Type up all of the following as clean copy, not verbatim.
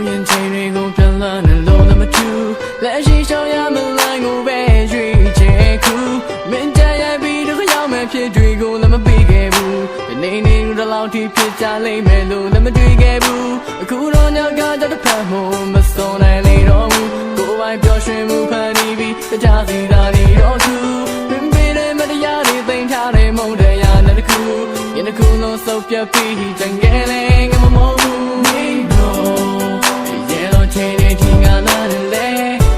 ရင်ချိန်တွေကိုပြန်လာနေလို့လည်းမထူးလက်ရှိရှောင်ရမလိုက်ကိုပဲရွေးချယ်ခုမင်းကြရပြီးတော့ရောက်မဲ့ဖြစ်တွေကိုလည်းမပြီးခဲ့ဘူးနေနေတော့လောက်ထိဖြစ်ကြလိမ့်မယ်လို့လည်းမတွေးခဲ့ဘူးအခုတော့ညကကြတဲ့ဖက်မှုမစုံနိုင်လေတော့ဘူးကိုယ်ပိုင်ပျော်ရွှင်မှုဖန်တီးပြီးတခြားစီသာနေတော့သူပင်ပေးတဲ့မတရားတွေသိမ်းထားတဲ့မုန်းတရားနဲ့တခုရင်တစ်ခုလုံးစုပ်ပြတ်ပြီးတန်ငယ်လေးငမမဟုတ်ဘူးနေတော့ရေလုံးချင်းတွေဒီငါနာတယ်လေ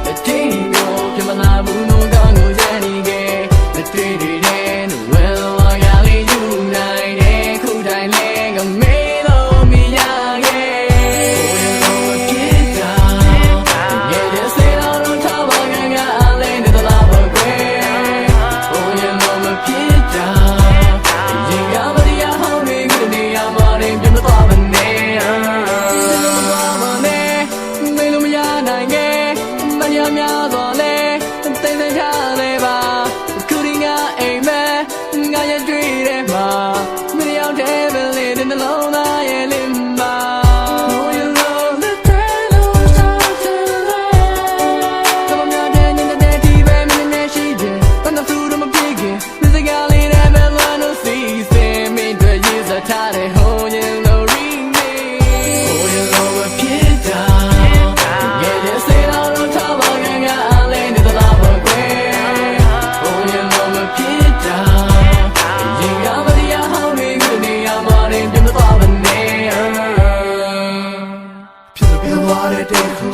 အတင်းကိုပြမလာဘူးလို့ကောင်းကိုရနေခဲ့မတွေ့တဲ့နဲ့ဝယ်လို့ရလေယူနိုင်တဲ့ခုတိုင်းလေငမေးလို့မရခဲ့ဘိုးရောဖြစ်တာငယ်တဲ့စေတော်တို့ထားပါငါလေးနဲ့တလားပါကွယ်ဘိုးရောမဖြစ်တာရင်ကမတရားဟောင်းတွေကိုနေရာမှာနေပြမသွားမနဲ့မေလို့မရနိုင်ခဲ့မရများတော့လေသိသိထားလေပါခုဒီငါအိမ်မဲငါရဲ့တွေ့တယ်မှာမရအောင်တဲ့ပဲလေတဲ့နှလုံးသားရဲ့လင်းပါ Oh you know the trail starts to lay တော့များတဲ့ညနေတီးပဲမနေရှိတယ်ဘာလို့သူတို့မပြေခင်ဒီစကားလေးနဲ့ပဲလွမ်းလို့စီစဉ်မင်းတို့ရေးစထားတဲ့ Oh you know remix Oh you know what ဖြစ်တာ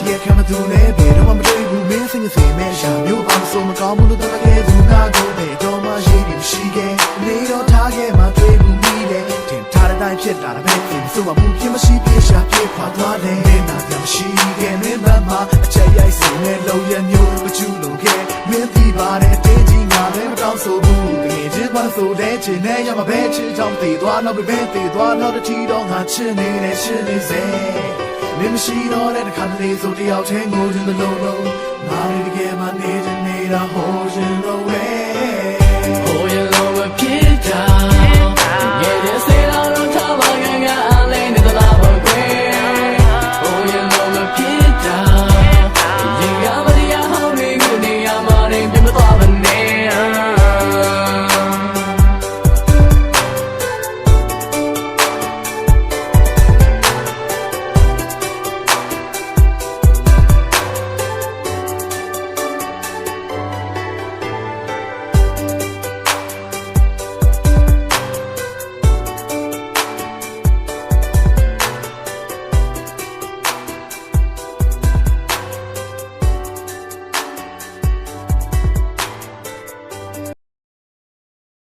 ဒီကမှသူနဲ့ဘယ်တော့မှမတွေ့ဘူးမင်းစင်စင်မဲ့ရှာမျိုးအောင်ဆိုမကောင်းဘူးလို့တော့ခဲ့သူငါကိုပဲတော့မှရှိပြီးမရှိခဲ့နေတော့ထားခဲ့မှတွေ့ဘူးမိတယ်တင်ထားတဲ့တိုင်းဖြစ်လာတဲ့ပဲဒီဆိုမှဘူးဖြစ်မရှိပြရှာပြေခွာသွားတယ်နေနာပြမရှိခဲ့မင်းမမအချက်ရိုက်စင်နဲ့လုံရမျိုးမချူလို့ခဲ့မင်းပြီးပါတယ်တင်းကြီးငါပဲမတောင်းဆိုဘူးတကယ်ချစ်ပါဆိုတဲ့ချင်နဲ့ရမှာပဲချစ်ချောင်းတည်သွားနောက်ပဲတည်သွားနောက်တစ်ချီတော့ငါချစ်နေတဲ့ရှင်းနေစေမင်းမရှိတော့တဲ့ခါလေးဆိုတယောက်ချင်းကိုချင်းလုံးလုံးငါတွေတကယ်မှနေချင်နေတာဟိုရှင်တော့ဝဲ Oh you know what ဖြစ်တာ